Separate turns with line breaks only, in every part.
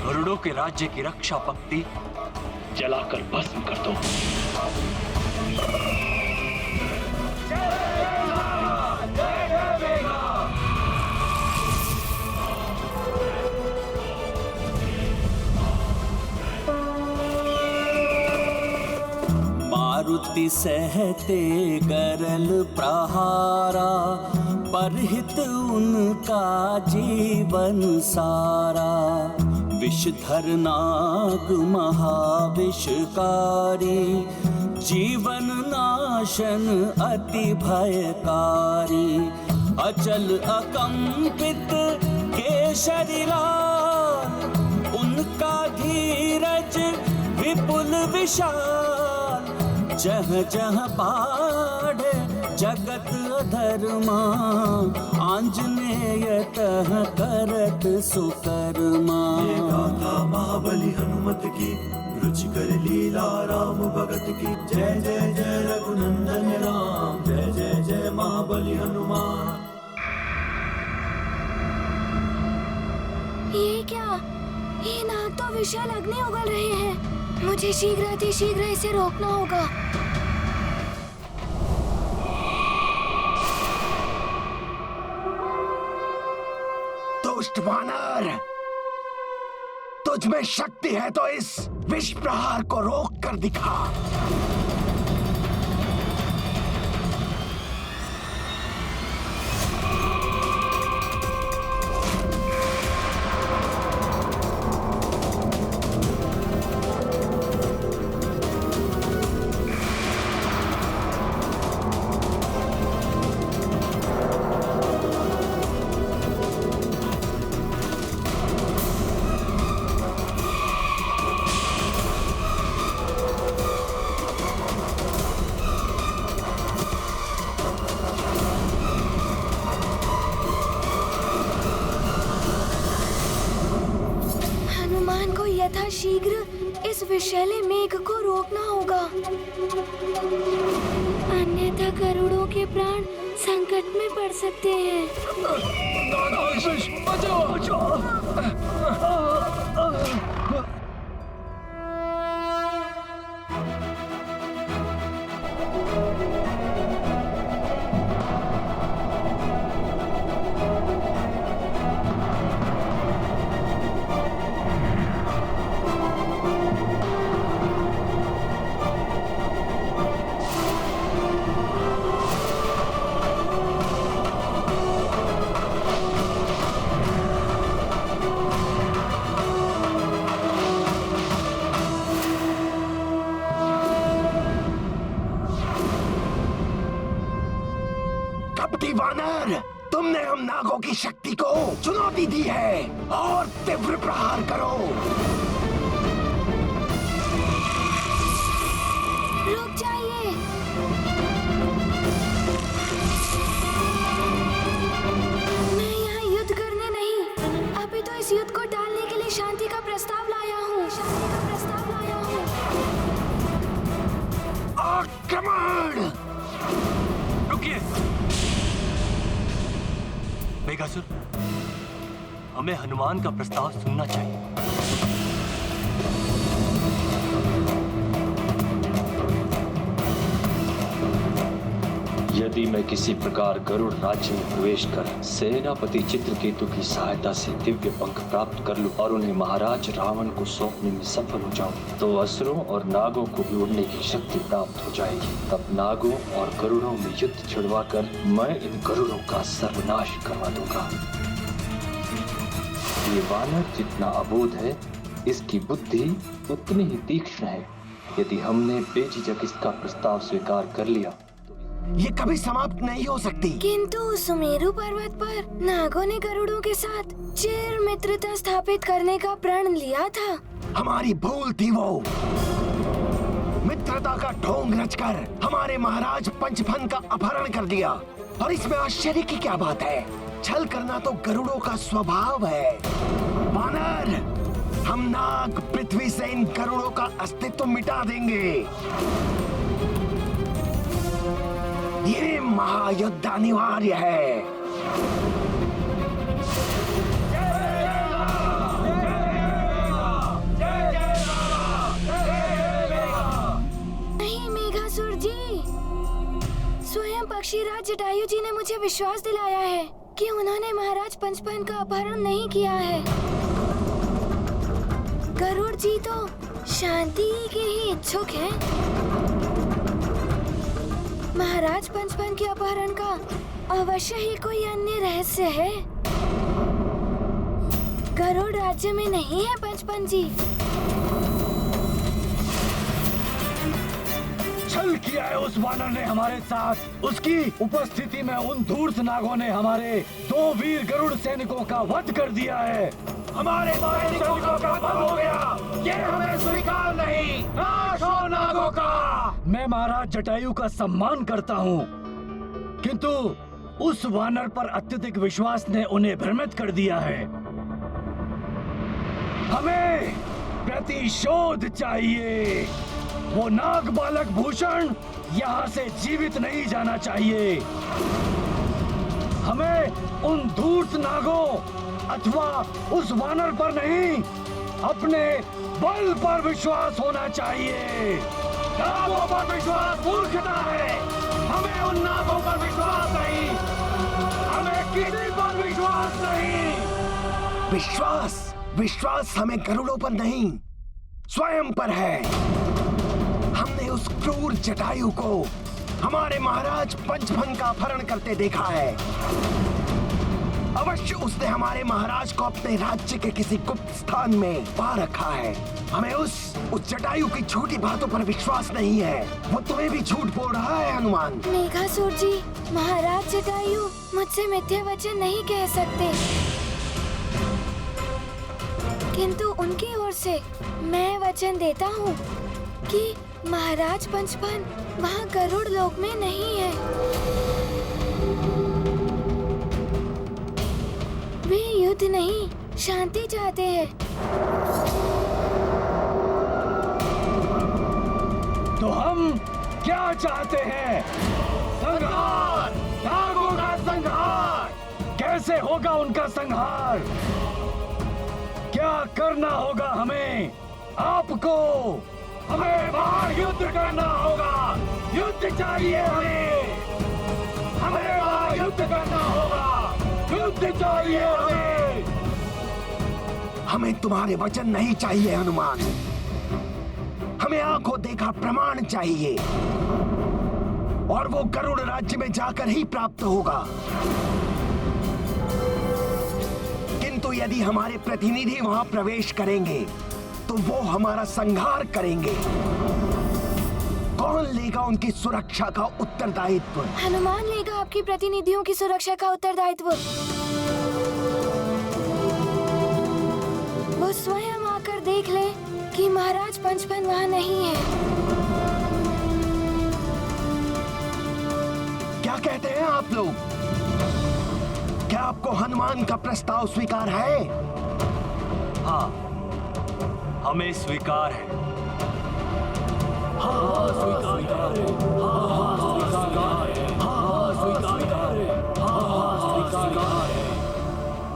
गरुड़ों के राज्य की रक्षा पंक्ति जलाकर भस्म कर दो।
मारुति सहते गरल प्रहारा, परहित उनका जीवन सारा। विषधर नाग महाविषकारी, जीवन नाशन अति भयकारी। अचल अकंपित केशरी लाल, उनका धीरज विपुल विशाल। जह जह बाढ़ जगत अधर्मा, आंजनेय तह करत सुकर्मा।
ये गाथा महाबली हनुमत की, रुचिकर लीला राम भगत की। जय जय जय रघुनंदन राम, जय जय जय महाबली हनुमान।
ये क्या? ये नाग तो विशाल अग्नि उगल रहे हैं। मुझे शीघ्र इसे रोकना होगा।
दुष्ट वानर, तुझ में शक्ति है तो इस विष प्रहार को रोक कर दिखा।
यथाशीघ्र इस विषैले मेघ को रोकना होगा, अन्यथा गरुड़ों के प्राण संकट में पड़ सकते हैं।
वानर, तुमने हम नागों की शक्ति को चुनौती दी है और तीव्र प्रहार करो।
रुक जाइए। मैं यहाँ युद्ध करने नहीं, अभी तो इस युद्ध को टालने के लिए शांति का प्रस्ताव लाया हूँ।
आक्रमण!
रुकिए मेघासुर, हमें हनुमान का प्रस्ताव सुनना चाहिए। यदि मैं किसी प्रकार गरुड़ राज्य में प्रवेश कर सेनापति चित्रकेतु की सहायता से दिव्य पंख प्राप्त कर लूं और उन्हें महाराज रावण को सौंपने में सफल हो जाऊं, तो असुरों और नागों को भी उड़ने की शक्ति प्राप्त हो जाएगी। तब नागों और गरुड़ों में युद्ध छिड़वाकर मैं इन गरुड़ों का सर्वनाश करवा दूंगा। ये वानर जितना अबोध है, इसकी बुद्धि उतनी ही तीक्ष्ण है। यदि हमने बेझिझक इसका प्रस्ताव स्वीकार कर लिया,
ये कभी समाप्त नहीं हो सकती।
किंतु सुमेरु पर्वत पर नागों ने गरुड़ों के साथ चिर मित्रता स्थापित करने का प्रण लिया था।
हमारी भूल थी वो। मित्रता का ढोंग रचकर हमारे महाराज पंचफन का अपहरण कर दिया। और इसमें आश्चर्य की क्या बात है? छल करना तो गरुड़ों का स्वभाव है। वानर, हम नाग पृथ्वी से इन गरुड़ों का अस्तित्व मिटा देंगे। ये महायुद्ध अनिवार्य है।
विश्वास दिलाया है कि उन्होंने महाराज पंचपन का अपहरण नहीं किया है। गरुड़ जी तो शांति के ही इच्छुक हैं। महाराज पंचपन के अपहरण का अवश्य ही कोई अन्य रहस्य है। गरुड़ राज्य में नहीं है पंचपन जी।
छल किया है उस वानर ने हमारे साथ। उसकी उपस्थिति में उन धूर्त नागों ने हमारे 2 वीर गरुड़ सैनिकों का वध कर दिया है।
हमारे सैनिकों का वध हो गया, ये हमें स्वीकार नहीं। नाश हो नागों का।
मैं महाराज जटायु का सम्मान करता हूँ, किंतु उस वानर पर अत्यधिक विश्वास ने उन्हें भ्रमित कर दिया है। हमें प्रतिशोध चाहिए। वो नाग बालक भूषण यहाँ से जीवित नहीं जाना चाहिए। हमें उन धूर्त नागों अथवा उस वानर पर नहीं, अपने बल पर विश्वास होना चाहिए।
नागों पर विश्वास मूर्खता है। हमें उन नागों पर विश्वास नहीं, हमें किसी पर विश्वास नहीं। विश्वास हमें गरुड़ों पर नहीं, स्वयं पर है। हमने उस क्रूर जटायु को हमारे महाराज पंचभन का अपहरण करते देखा है। अवश्य उसने हमारे महाराज को अपने राज्य के किसी गुप्त स्थान में पा रखा है। हमें उस जटायु की झूठी बातों पर विश्वास नहीं है। वो तुम्हें भी झूठ बोल रहा है हनुमान।
मेघासुर जी, महाराज जटायु मुझसे मिथ्या वचन नहीं कह सकते, किंतु उनकी ओर से मैं वचन देता हूँ कि महाराज पंचपन वहाँ गरुड़ लोक में नहीं है। वे युद्ध नहीं, शांति चाहते हैं।
तो हम क्या चाहते हैं? संहार, नागों का संहार। कैसे होगा उनका संहार? क्या करना होगा हमें? आपको हमें बाहर युद्ध करना होगा। युद्ध चाहिए हमें बाहर युद्ध करना होगा। युद्ध चाहिए
हमें तुम्हारे वचन नहीं चाहिए हनुमान। हमें आंखों देखा प्रमाण चाहिए, और वो गरुड़ राज्य में जाकर ही प्राप्त होगा। किंतु यदि हमारे प्रतिनिधि वहां प्रवेश करेंगे तो वो हमारा संहार करेंगे। कौन लेगा उनकी सुरक्षा का उत्तरदायित्व?
हनुमान लेगा आपकी प्रतिनिधियों की सुरक्षा का उत्तरदायित्व। वो स्वयं आकर देख ले कि महाराज पंचपन वहाँ नहीं है।
क्या कहते हैं आप लोग? क्या आपको हनुमान का प्रस्ताव स्वीकार है?
हाँ, हमें स्वीकार है।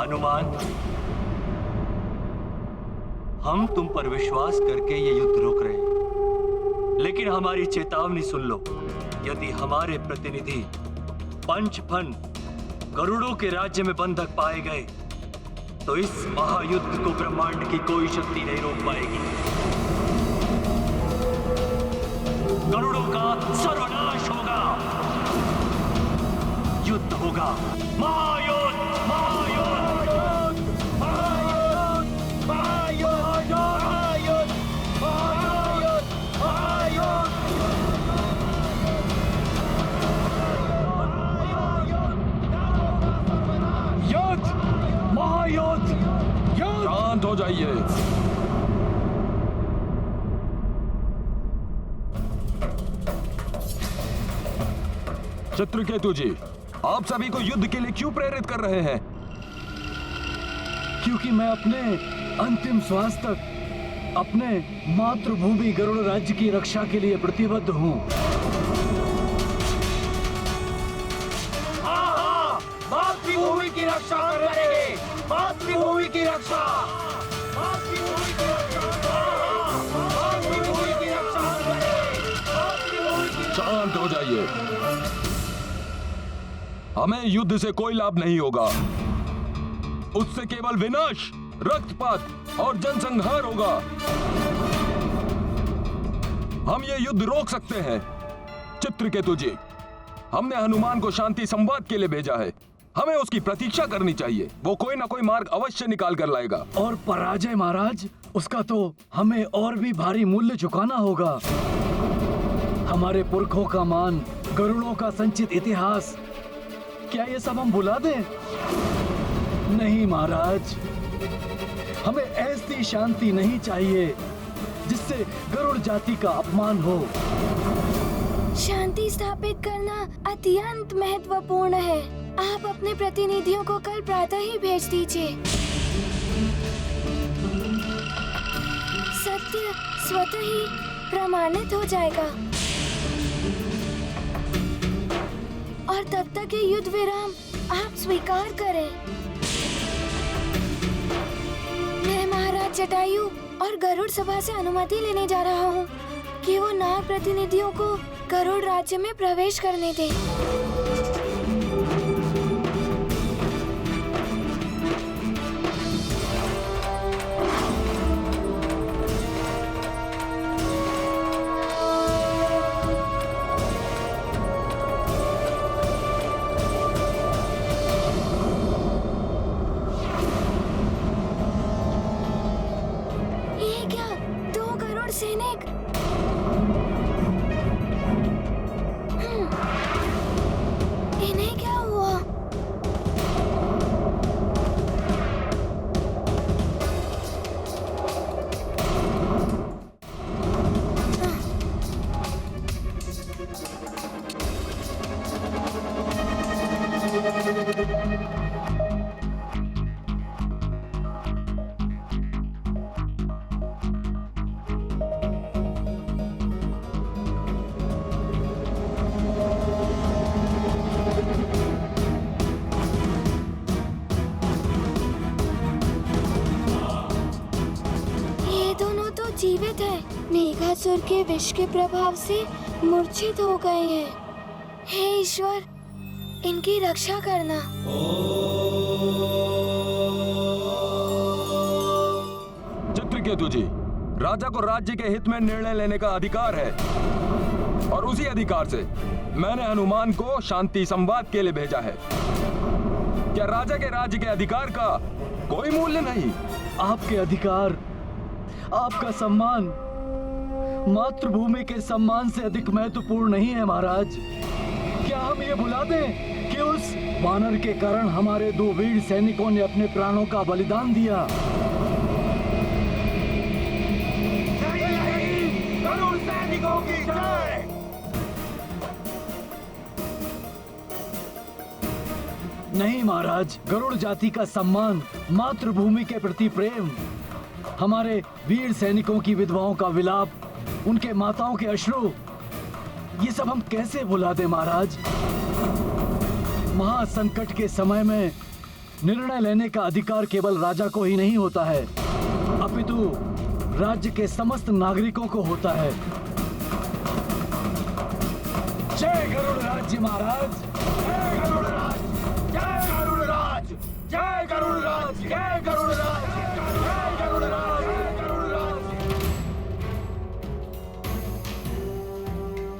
हनुमान, हम तुम पर विश्वास करके ये युद्ध रोक रहे हैं, लेकिन हमारी चेतावनी सुन लो। यदि हमारे प्रतिनिधि पंचफन गरुड़ों के राज्य में बंधक पाए गए तो इस महायुद्ध को ब्रह्मांड की कोई शक्ति नहीं रोक पाएगी। गरुड़ों का सर्वनाश होगा। युद्ध होगा, महायुद्ध, महायुद्ध, महायुद्ध, महायुद्ध, महायुद्ध, महायुद्ध, महायुद्ध,
युद्ध, महायुद्ध, युद्ध।
शांत हो जाइए। चित्रकेतु जी, आप सभी को युद्ध के लिए क्यों प्रेरित कर रहे हैं?
क्योंकि मैं अपने अंतिम श्वास तक अपने मातृभूमि गरुड़ राज्य की रक्षा के लिए प्रतिबद्ध हूँ।
मातृभूमि की रक्षा करेंगे। मातृभूमि की रक्षा, मातृभूमि की रक्षा, मातृभूमि की रक्षा करेंगे।
शांत हो जाइए। हमें युद्ध से कोई लाभ नहीं होगा। उससे केवल विनाश, रक्तपात और जनसंहार होगा। हम ये युद्ध रोक सकते हैं। चित्रकेतु जी, हमने हनुमान को शांति संवाद के लिए भेजा है। हमें उसकी प्रतीक्षा करनी चाहिए। वो कोई ना कोई मार्ग अवश्य निकाल कर लाएगा।
और पराजय महाराज, उसका तो हमें और भी भारी मूल्य चुकाना होगा। हमारे पुरखों का मान, गरुड़ों का संचित इतिहास, क्या ये सब हम भुला दें? नहीं महाराज, हमें ऐसी शांति नहीं चाहिए जिससे गरुड़ जाति का अपमान हो।
शांति स्थापित करना अत्यंत महत्वपूर्ण है। आप अपने प्रतिनिधियों को कल प्रातः ही भेज दीजिए। सत्य स्वतः ही प्रमाणित हो जाएगा और तब तक ये युद्ध विराम आप स्वीकार करें। मैं महाराज जटायु और गरुड़ सभा से अनुमति लेने जा रहा हूँ कि वो नाग प्रतिनिधियों को गरुड़ राज्य में प्रवेश करने दें। ये क्या, 2 गरुड़ सैनिक? इन्हें क्या हुआ? ये दोनों तो जीवित हैं। मेघासुर के विष के प्रभाव से मूर्छित हो गए हैं। हे ईश्वर, इनकी रक्षा करना।
चित्रकेतु जी, राजा को राज्य के हित में निर्णय लेने का अधिकार है और उसी अधिकार से मैंने हनुमान को शांति संवाद के लिए भेजा है। क्या राजा के राज्य के अधिकार का कोई मूल्य नहीं?
आपके अधिकार, आपका सम्मान मातृभूमि के सम्मान से अधिक महत्वपूर्ण नहीं है महाराज। क्या हम ये भुला दें कि उस वानर के कारण हमारे 2 वीर सैनिकों ने अपने प्राणों का बलिदान दिया?
गरुड़ सैनिकों की जय!
नहीं महाराज, गरुड़ जाति का सम्मान, मातृभूमि के प्रति प्रेम, हमारे वीर सैनिकों की विधवाओं का विलाप, उनके माताओं के अश्रु, ये सब हम कैसे भुला दें महाराज? महासंकट के समय में निर्णय लेने का अधिकार केवल राजा को ही नहीं होता है, अपितु राज्य के समस्त नागरिकों को होता है। जय गरुड़ राज्य महाराज!
जय गरुड़ राज! जय गरुड़ राज! जय गरुड़ राज! जय गरुड़ राज! जय गरुड़ राज! जय गरुड़ राज!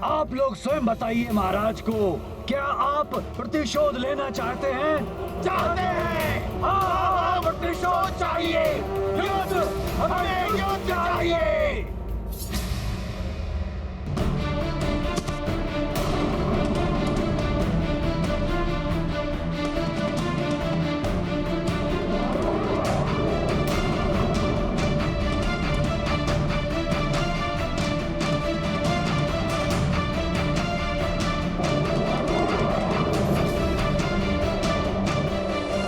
आप लोग स्वयं बताइए महाराज को, क्या आप प्रतिशोध लेना चाहते हैं?
चाहते हैं! हाँ, प्रतिशोध चाहिए! युद्ध! हमें युद्ध चाहिए!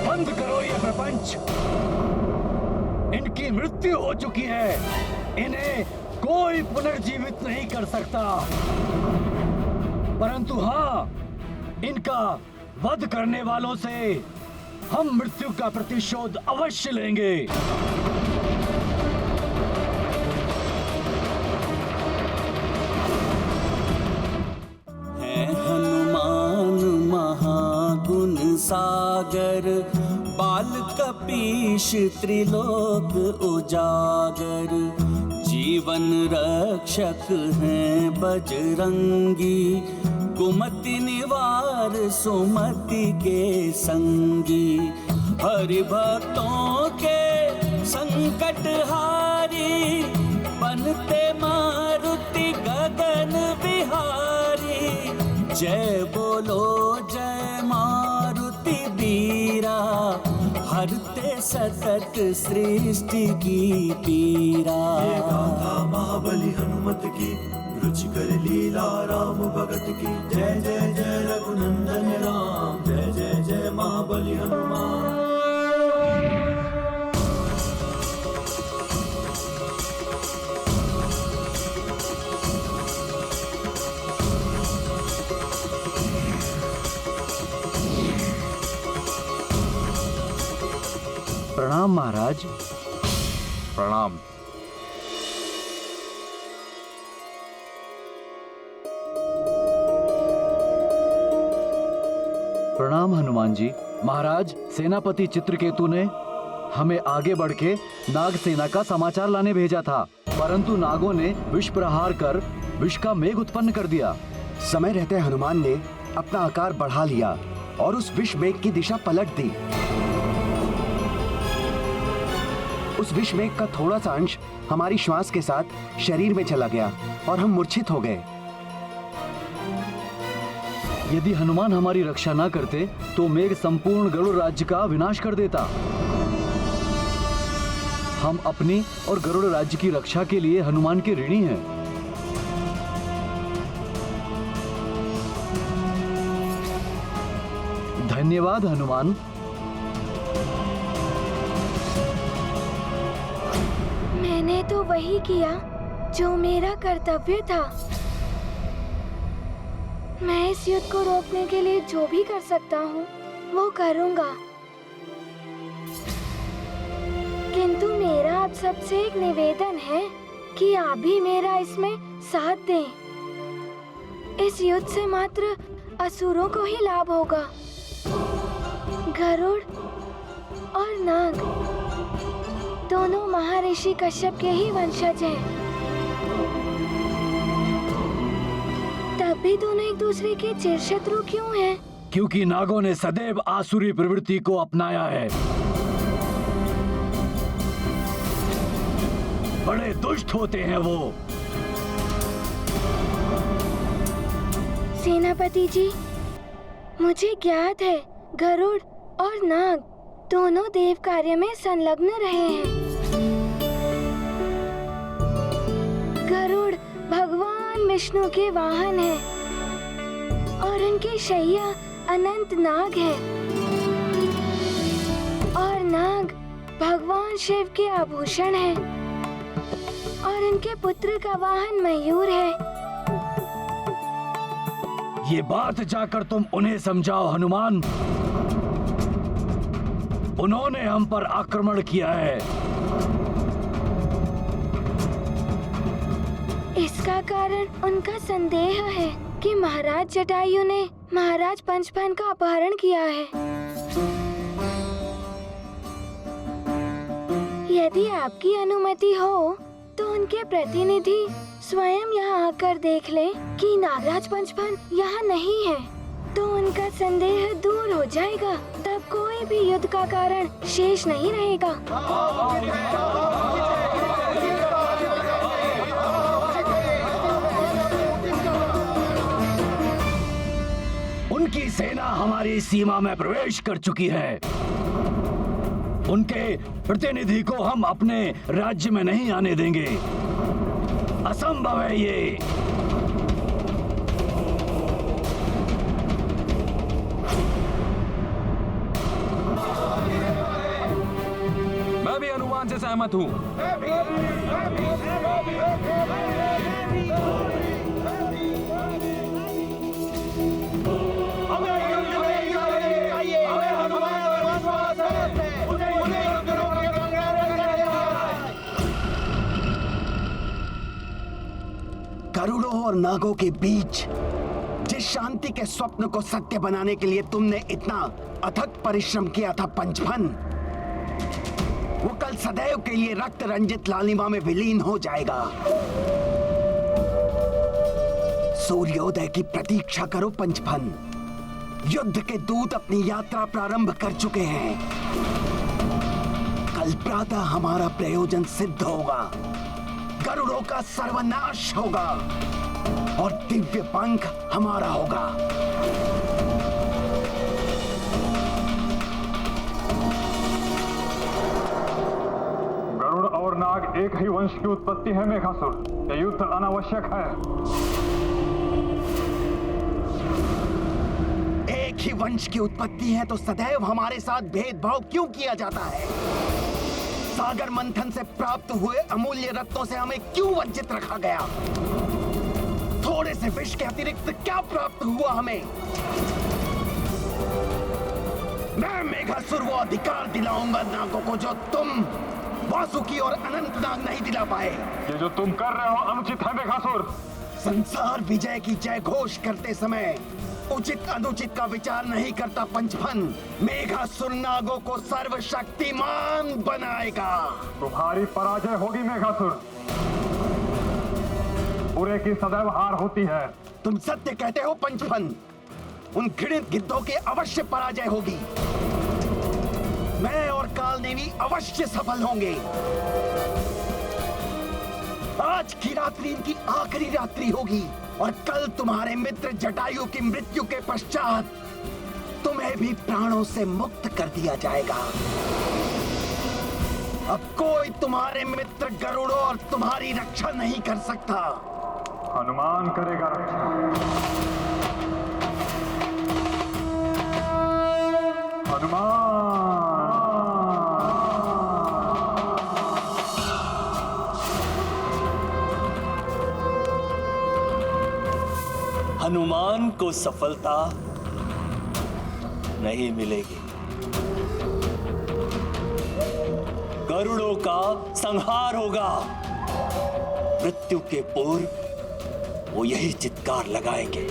बंद करो ये प्रपंच। इनकी मृत्यु हो चुकी है, इन्हें कोई पुनर्जीवित नहीं कर सकता। परंतु हाँ, इनका वध करने वालों से हम मृत्यु का प्रतिशोध अवश्य लेंगे।
है हनुमान महागुण सागर, बाल कपीश त्रिलोक उजागर। जीवन रक्षक हैं बजरंगी, कुमति निवार सुमति के संगी। हरि भक्तों के संकट हारी, बनते मारुति गगन बिहारी। जय बोलो जय मारुति वीरा, हरते सतत सृष्टि की पीरा।
ये गाथा महाबली हनुमत की, रुचिकर लीला राम भगत की। जय जय जय रघुनंदन राम, जय जय जय महाबली हनुमान।
प्रणाम महाराज।
प्रणाम।
प्रणाम हनुमान जी। महाराज, सेनापति चित्रकेतु ने हमें आगे बढ़ के नाग सेना का समाचार लाने भेजा था, परंतु नागों ने विष प्रहार कर विष का मेघ उत्पन्न कर दिया।
समय रहते हनुमान ने अपना आकार बढ़ा लिया और उस विष मेघ की दिशा पलट दी। उस विष मेघ का थोड़ा सा अंश हमारी श्वास के साथ शरीर में चला गया और हम मूर्छित हो गए।
यदि हनुमान हमारी रक्षा न करते तो मेघ संपूर्ण गरुड़ राज्य का विनाश कर देता। हम अपनी और गरुड़ राज्य की रक्षा के लिए हनुमान के ऋणी हैं। धन्यवाद हनुमान।
मैंने तो वही किया जो मेरा कर्तव्य था। मैं इस युद्ध को रोकने के लिए जो भी कर सकता हूँ वो करूँगा, किंतु मेरा आप सबसे एक निवेदन है कि आप भी मेरा इसमें साथ दें। इस युद्ध से मात्र असुरों को ही लाभ होगा। गरुड़ और नाग दोनों महर्षि कश्यप के ही वंशज हैं। तब भी दोनों एक दूसरे के चिरशत्रु क्यों हैं?
क्योंकि नागों ने सदैव आसुरी प्रवृत्ति को अपनाया है। बड़े दुष्ट होते हैं वो।
सेनापति जी, मुझे ज्ञात है गरुड़ और नाग दोनों देव कार्य में संलग्न रहे हैं। गरुड़ भगवान विष्णु के वाहन है और उनके शैया अनंत नाग है, और नाग भगवान शिव के आभूषण है, और उनके पुत्र का वाहन मयूर है।
ये बात जाकर तुम उन्हें समझाओ हनुमान। उन्होंने हम पर आक्रमण किया है।
इसका कारण उनका संदेह है कि महाराज जटायु ने महाराज पंचफन का अपहरण किया है। यदि आपकी अनुमति हो तो उनके प्रतिनिधि स्वयं यहाँ आकर देख लें कि नागराज पंचफन यहाँ नहीं है, तो उनका संदेह दूर हो जाएगा। तब कोई भी युद्ध का कारण शेष नहीं रहेगा।
उनकी सेना हमारी सीमा में प्रवेश कर चुकी है। उनके प्रतिनिधि को हम अपने राज्य में नहीं आने देंगे। असंभव है ये।
मैं भी हनुमान से सहमत हूँ।
गरुड़ों और नागों के बीच जिस शांति के स्वप्न को सत्य बनाने के लिए तुमने इतना अथक परिश्रम किया था पंचफन, वो कल सदैव के लिए रक्त रंजित लालिमा में विलीन हो जाएगा। सूर्योदय की प्रतीक्षा करो पंचफन। युद्ध के दूत अपनी यात्रा प्रारंभ कर चुके हैं। कल प्रातः हमारा प्रयोजन सिद्ध होगा, गरुड़ों का सर्वनाश होगा और दिव्य पंख हमारा होगा।
गरुड़ और नाग एक ही वंश की उत्पत्ति है मेघासुर, ये युद्ध अनावश्यक है।
एक ही वंश की उत्पत्ति है तो सदैव हमारे साथ भेदभाव क्यों किया जाता है? सागर मंथन से प्राप्त हुए अमूल्य रत्नों से हमें क्यों वंचित रखा गया? थोड़े से विष के अतिरिक्त क्या प्राप्त हुआ हमें? मैं मेघासुर वो अधिकार दिलाऊंगा नागों को जो तुम वासुकी और अनंतनाग नहीं दिला पाए।
ये जो तुम कर रहे हो अनुचित है मेघासुर।
संसार विजय की जय घोष करते समय उचित अनुचित का विचार नहीं करता पंचफन। मेघासुर नागों को सर्वशक्तिमान बनाएगा।
तुम्हारी पराजय होगी मेघासुर, बुरे की सदैव हार होती है।
तुम सत्य कहते हो पंचफन, उन घृणित गिद्धों की अवश्य पराजय होगी। मैं और कालनेमी अवश्य सफल होंगे। आज की रात्रि इनकी आखिरी रात्रि होगी और कल तुम्हारे मित्र जटायु की मृत्यु के पश्चात तुम्हें भी प्राणों से मुक्त कर दिया जाएगा। अब कोई तुम्हारे मित्र गरुड़ों और तुम्हारी रक्षा नहीं कर सकता।
हनुमान करेगा रक्षा।
हनुमान को सफलता नहीं मिलेगी। गरुड़ों का संहार होगा। मृत्यु के पूर्व वो यही चित्कार लगाएंगे,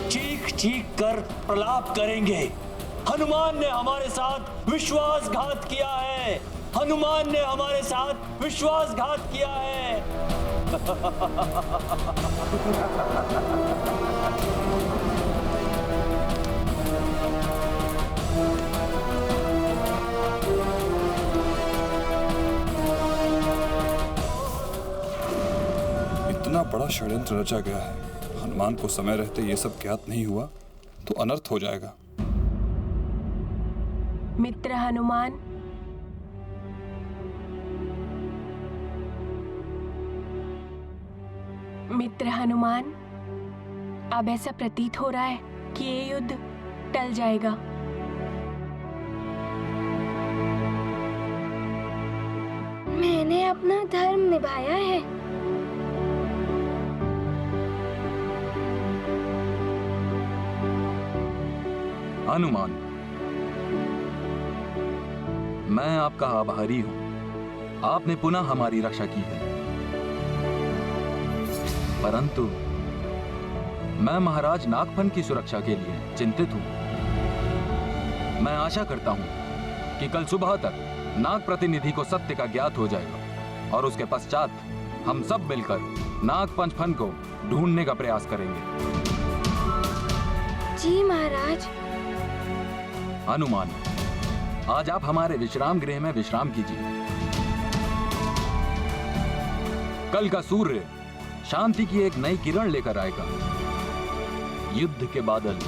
चीख चीख कर प्रलाप करेंगे। हनुमान ने हमारे साथ विश्वासघात किया है। हनुमान ने हमारे साथ विश्वासघात किया है।
इतना बड़ा षड्यंत्र रचा गया है, हनुमान को समय रहते ये सब ज्ञात नहीं हुआ तो अनर्थ हो जाएगा।
मित्र हनुमान, मित्र हनुमान, अब ऐसा प्रतीत हो रहा है कि ये युद्ध टल जाएगा।
मैंने अपना धर्म निभाया है।
हनुमान, मैं आपका आभारी हूं। आपने पुनः हमारी रक्षा की है, परंतु मैं महाराज नागफन की सुरक्षा के लिए चिंतित हूं। मैं आशा करता हूं कि कल सुबह तक नाग प्रतिनिधि को सत्य का ज्ञात हो जाएगा और उसके पश्चात हम सब मिलकर नाग पंचफन को ढूंढने का प्रयास करेंगे।
जी महाराज।
हनुमान, आज आप हमारे विश्राम गृह में विश्राम कीजिए। कल का सूर्य शांति की एक नई किरण लेकर आएगा। युद्ध के बादल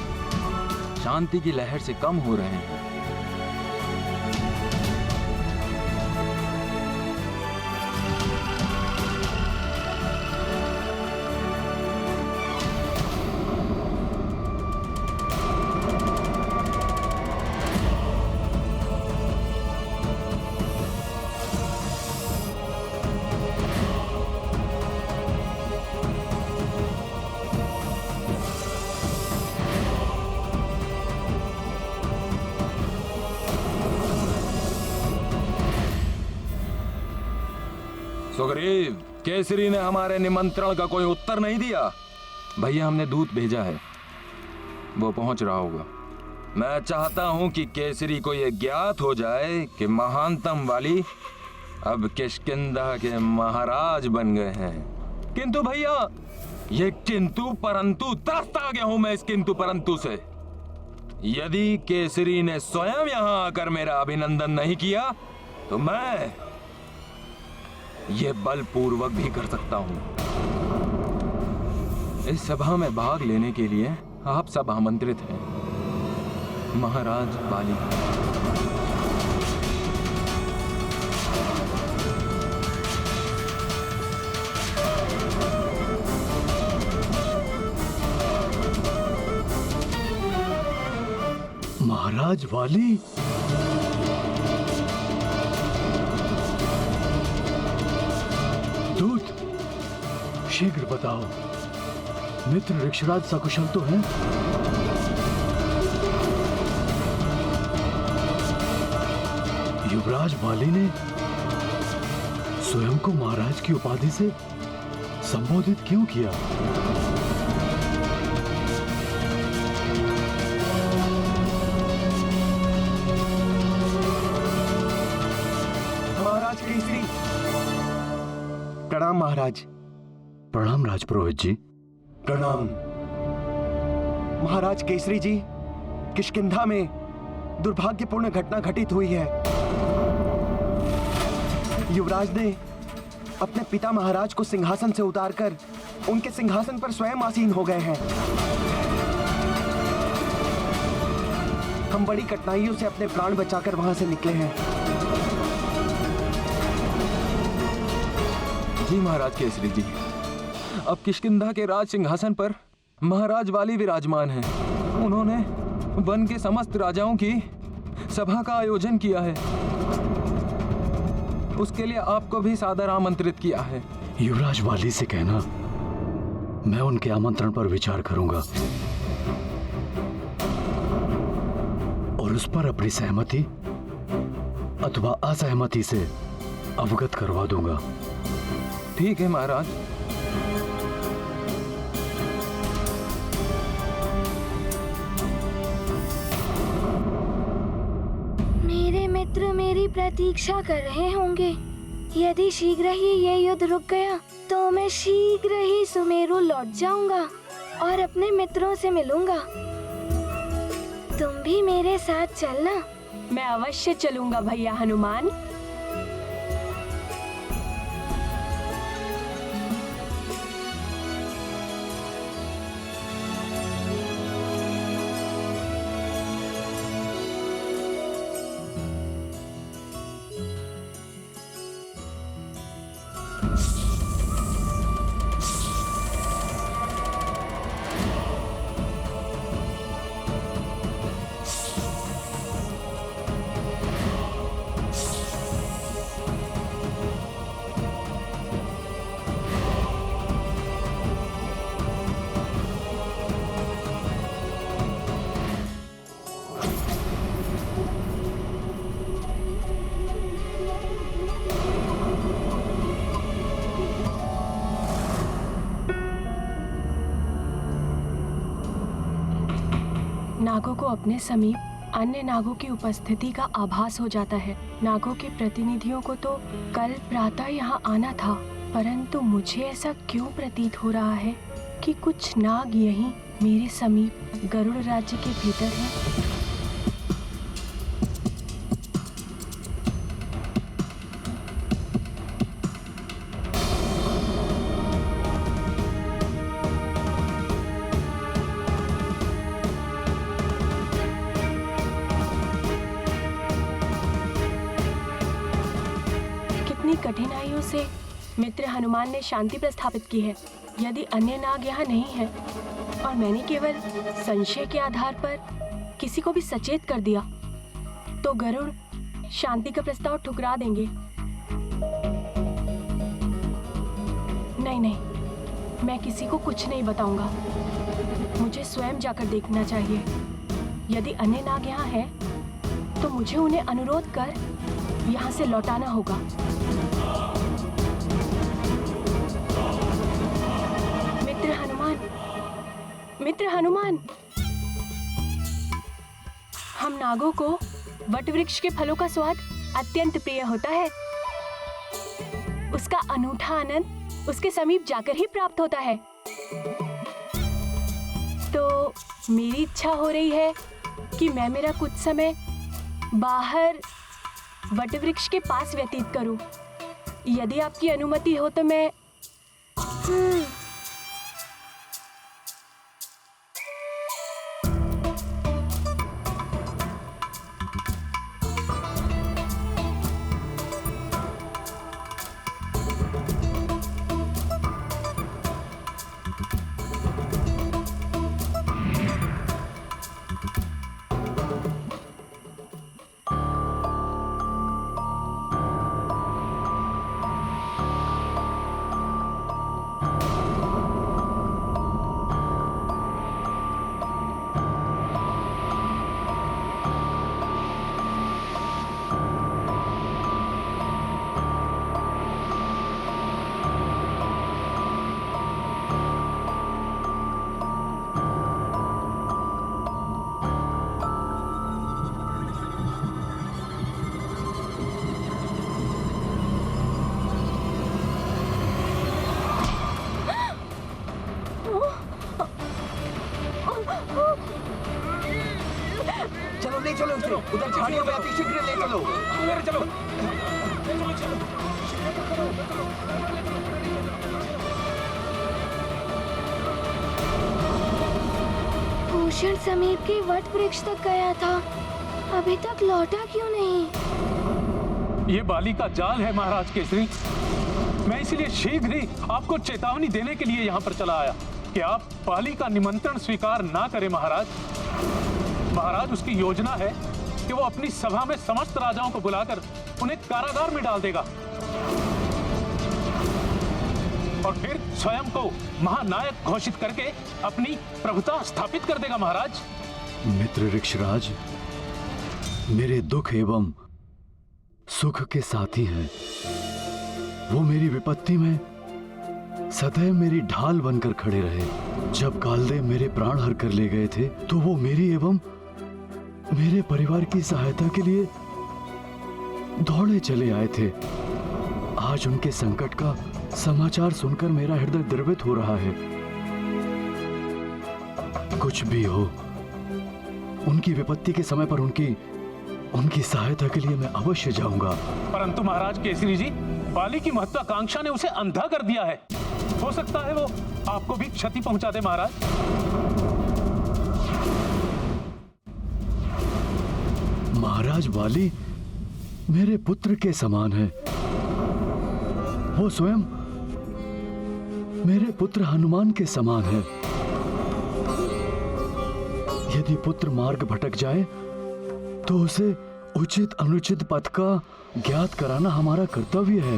शांति की लहर से कम हो रहे हैं। सुग्रीव, केसरी ने हमारे निमंत्रण का कोई उत्तर नहीं दिया। भैया, हमने दूत भेजा है, वो पहुंच रहा होगा। मैं चाहता हूं कि केसरी को यह ज्ञात हो जाए कि महानतम वाली अब किष्किंधा के महाराज बन गए हैं। किंतु भैया, ये किंतु परंतु त्रस्त आ गया हूं मैं इस किंतु परंतु से। यदि केसरी ने स्वयं यहां आकर मेरा अभिनंदन नहीं किया तो मैं ये बलपूर्वक भी कर सकता हूं। इस सभा में भाग लेने के लिए आप सब आमंत्रित हैं। महाराज बाली।
महाराज वाली, दूत, शीघ्र बताओ, मित्र ऋक्षराज सकुशल तो हैं? युवराज वाली ने स्वयं को महाराज की उपाधि से संबोधित क्यों किया?
महाराज केसरी। प्रणाम महाराज।
प्रणाम राजपुरोहित जी।
प्रणाम। महाराज केसरी जी, किष्किंधा में दुर्भाग्यपूर्ण घटना घटित हुई है। युवराज ने अपने पिता महाराज को सिंहासन से उतारकर उनके सिंहासन पर स्वयं आसीन हो गए हैं। हम बड़ी कठिनाइयों से अपने प्राण बचाकर वहां से निकले हैं।
जी महाराज केसरी जी, अब किष्किंधा के राज सिंहासन पर महाराज वाली विराजमान हैं। उन्होंने वन के समस्त राजाओं की सभा का आयोजन किया है। उसके लिए आपको भी सादर आमंत्रित किया है।
युवराज वाली से कहना मैं उनके आमंत्रण पर विचार करूंगा और उस पर अपनी सहमति अथवा असहमति से अवगत करवा दूंगा।
ठीक है महाराज।
मेरे मित्र मेरी प्रतीक्षा कर रहे होंगे। यदि शीघ्र ही ये युद्ध रुक गया तो मैं शीघ्र ही सुमेरु लौट जाऊंगा और अपने मित्रों से मिलूंगा। तुम भी मेरे साथ चलना।
मैं अवश्य चलूंगा भैया हनुमान। नागों को अपने समीप अन्य नागों की उपस्थिति का आभास हो जाता है। नागों के प्रतिनिधियों को तो कल प्रातः यहाँ आना था, परंतु मुझे ऐसा क्यों प्रतीत हो रहा है कि कुछ नाग यहीं मेरे समीप गरुड़ राज्य के भीतर हैं। कठिनाइयों से मित्र हनुमान ने शांति प्रस्थापित की है। यदि अन्य नाग यहाँ नहीं है और मैंने केवल संशय के आधार पर किसी को भी सचेत कर दिया तो गरुड़ शांति का प्रस्ताव ठुकरा देंगे। नहीं नहीं, मैं किसी को कुछ नहीं बताऊंगा। मुझे स्वयं जाकर देखना चाहिए। यदि अन्य नाग यहाँ है तो मुझे उन्हें अनुरोध कर यहाँ से लौटाना होगा। मित्र हनुमान, हम नागों को वट वृक्ष के फलों का स्वाद अत्यंत प्रिय होता है। उसका अनूठा आनंद उसके समीप जाकर ही प्राप्त होता है। तो मेरी इच्छा हो रही है कि मैं मेरा कुछ समय बाहर वट वृक्ष के पास व्यतीत करूं। यदि आपकी अनुमति हो तो मैं
चलो ले चलो उसे, उधर झाड़ियों में अति शीघ्र ले चलो। चलो
भूषण समीप के वट वृक्ष तक गया था, अभी तक लौटा क्यों नहीं?
ये बाली का जाल है महाराज केसरी। मैं इसलिए शीघ्र ही आपको चेतावनी देने के लिए यहाँ पर चला आया कि आप बाली का निमंत्रण स्वीकार ना करें महाराज। महाराज, उसकी योजना है कि वो अपनी सभा में समस्त राजाओं को बुलाकर उन्हें कारागार में डाल देगा और फिर स्वयं को महानायक घोषित करके अपनी प्रभुता स्थापित कर देगा महाराज।
मित्र ऋक्षराज, मेरे दुख एवं सुख के साथी हैं। वो मेरी विपत्ति में सदैव मेरी ढाल बनकर खड़े रहे। जब कालदेव मेरे प्राण हर कर ले गए थे तो वो मेरी एवं मेरे परिवार की सहायता के लिए दौड़े चले आए थे। आज उनके संकट का समाचार सुनकर मेरा हृदय द्रवित हो रहा है। कुछ भी हो, उनकी विपत्ति के समय पर उनकी सहायता के लिए मैं अवश्य जाऊंगा।
परंतु महाराज केसरी जी, बाली की महत्वाकांक्षा ने उसे अंधा कर दिया है। हो सकता है वो आपको भी क्षति पहुंचा दे महाराज।
महाराज, बाली मेरे पुत्र के समान है। वो स्वयं मेरे पुत्र हनुमान के समान है। यदि पुत्र मार्ग भटक जाए तो उसे उचित अनुचित पथ का ज्ञात कराना हमारा कर्तव्य है।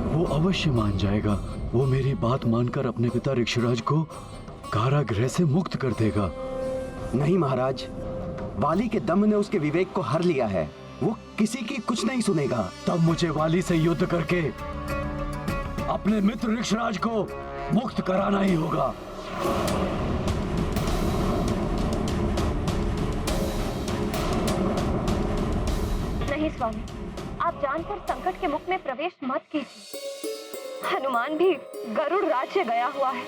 वो अवश्य मान जाएगा। वो मेरी बात मानकर अपने पिता ऋक्षराज को कारागृह से मुक्त कर देगा।
नहीं महाराज, वाली के दम ने उसके विवेक को हर लिया है। वो किसी की कुछ नहीं सुनेगा।
तब मुझे वाली से युद्ध करके अपने मित्र ऋक्षराज को मुक्त कराना ही होगा।
नहीं स्वामी, आप जानकर संकट के मुख में प्रवेश मत कीजिए। हनुमान भी गरुड़ राज से गया हुआ है।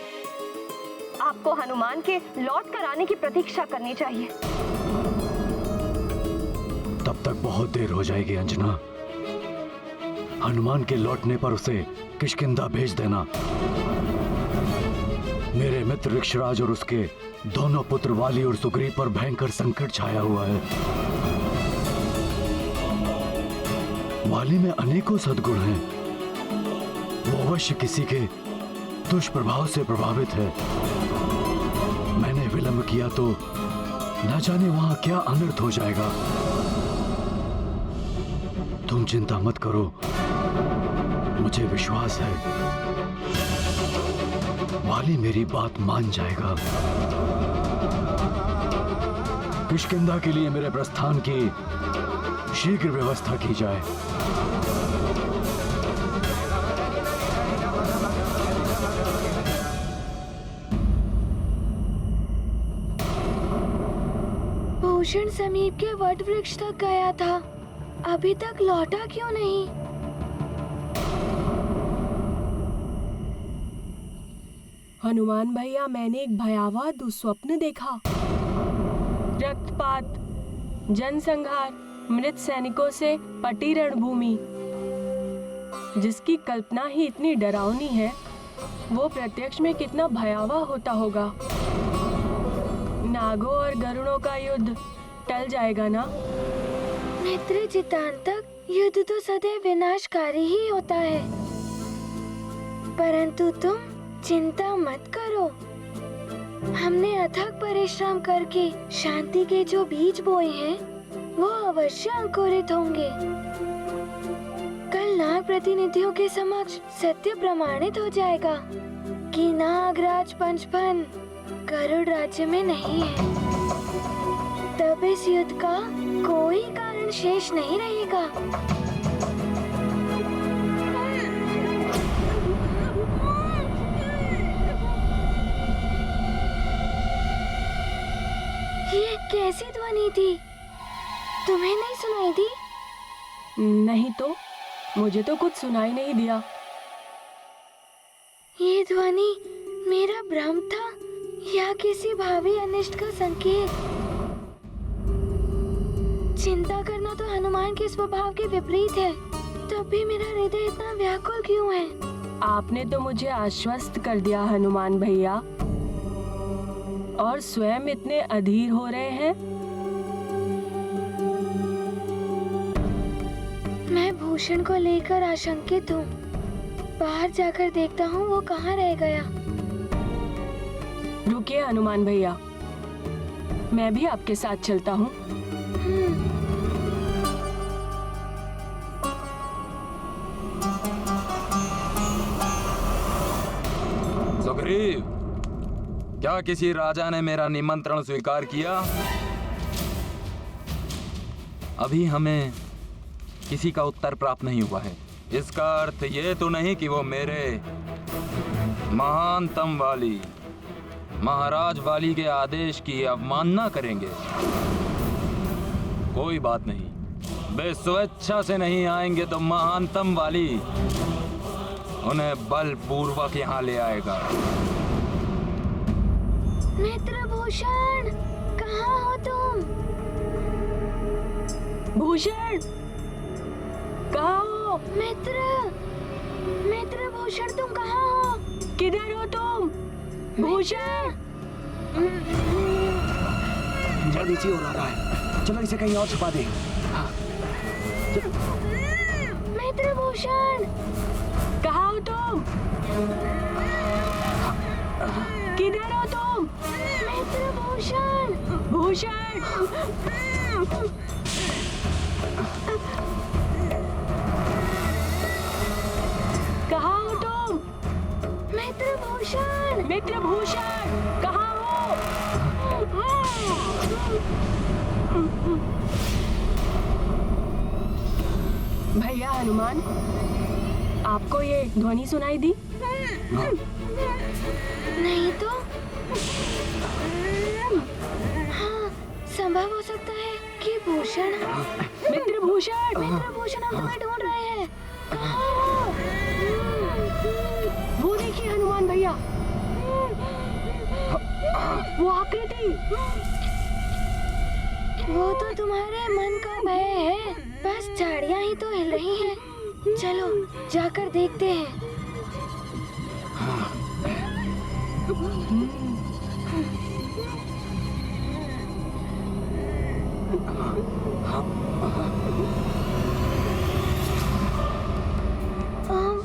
आपको हनुमान के लौट कर आने की प्रतीक्षा करनी चाहिए।
तब तक बहुत देर हो जाएगी अंजना। हनुमान के लौटने पर उसे किष्किंधा भेज देना। मेरे मित्र ऋक्षराज और उसके दोनों पुत्र वाली और सुग्रीव पर भयंकर संकट छाया हुआ है। वाली में अनेकों सद्गुण हैं। वो अवश्य किसी के दुष्प्रभाव से प्रभावित है। मैंने विलंब किया तो न जाने वहां क्या अनर्थ हो जाएगा। तुम चिंता मत करो, मुझे विश्वास है वाली मेरी बात मान जाएगा। किष्किंधा के लिए मेरे प्रस्थान की शीघ्र व्यवस्था की जाए।
भूषण समीप के वट वृक्ष तक गया था, अभी तक लौटा क्यों नहीं?
हनुमान भैया, मैंने एक भयावह दुस्वप्न देखा। रक्तपात, जनसंहार, मृत सैनिकों से पटी रणभूमि, जिसकी कल्पना ही इतनी डरावनी है, वो प्रत्यक्ष में कितना भयावह होता होगा। नागों और गरुड़ों का युद्ध टल जाएगा ना?
मित्र चितांतक, युद्ध तो सदैव विनाशकारी ही होता है, परंतु तुम चिंता मत करो। हमने अथक परिश्रम करके शांति के जो बीज बोए हैं, वो अवश्य अंकुरित होंगे। कल नाग प्रतिनिधियों के समक्ष सत्य प्रमाणित हो जाएगा कि नागराज पंचफन गरुड़ राज्य में नहीं है। तब इस युद्ध का कोई कारण शेष नहीं रहेगा। ये कैसी ध्वनि थी? तुम्हें नहीं सुनाई दी?
नहीं तो, मुझे तो कुछ सुनाई नहीं दिया।
ये ध्वनि मेरा भ्रम था या किसी भावी अनिष्ट का संकेत? चिंता करना तो हनुमान के स्वभाव के विपरीत है, तब भी मेरा हृदय इतना व्याकुल क्यों है?
आपने तो मुझे आश्वस्त कर दिया हनुमान भैया, और स्वयं इतने अधीर हो रहे हैं।
मैं भूषण को लेकर आशंकित हूँ। बाहर जाकर देखता हूँ वो कहाँ रह गया।
रुकिए हनुमान भैया, मैं भी आपके साथ चलता हूँ।
सुग्रीव, क्या किसी राजा ने मेरा निमंत्रण स्वीकार किया? अभी हमें किसी का उत्तर प्राप्त नहीं हुआ है। इसका अर्थ ये तो नहीं कि वो मेरे महानतम वाली महाराज वाली के आदेश की अवमानना करेंगे। कोई बात नहीं, वे स्वेच्छा से नहीं आएंगे तो महानतम वाली उन्हें बलपूर्वक यहाँ ले आएगा।
मित्र भूषण, कहाँ हो तुम?
भूषण, कहाँ हो?
मित्र भूषण, तुम कहाँ हो?
किधर हो तुम? भूषण,
जल्दी से हो रहा है, चलो इसे कहीं और छुपा दे।
मित्र भूषण,
कहाँ हो तुम? किधर हो तुम?
मित्र भूषण,
भूषण, कहाँ हो तुम?
मित्र भूषण,
मित्र भूषण, कहाँ हो? भैया हनुमान, आपको ये ध्वनि सुनाई दी?
नहीं तो? हाँ, संभव हो सकता है कि भूषण।
मित्र भूषण,
हम तुम्हें ढूंढ रहे हैं। कहाँ हो?
वो देखिए हनुमान भैया, वो आकृति।
वो तो तुम्हारे मन का भय है, बस झाड़ियाँ ही तो हिल रही हैं। चलो जाकर देखते हैं।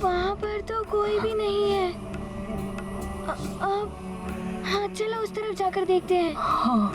वहाँ पर तो कोई भी नहीं है। अब हाँ, चलो उस तरफ जाकर देखते हैं।
हाँ।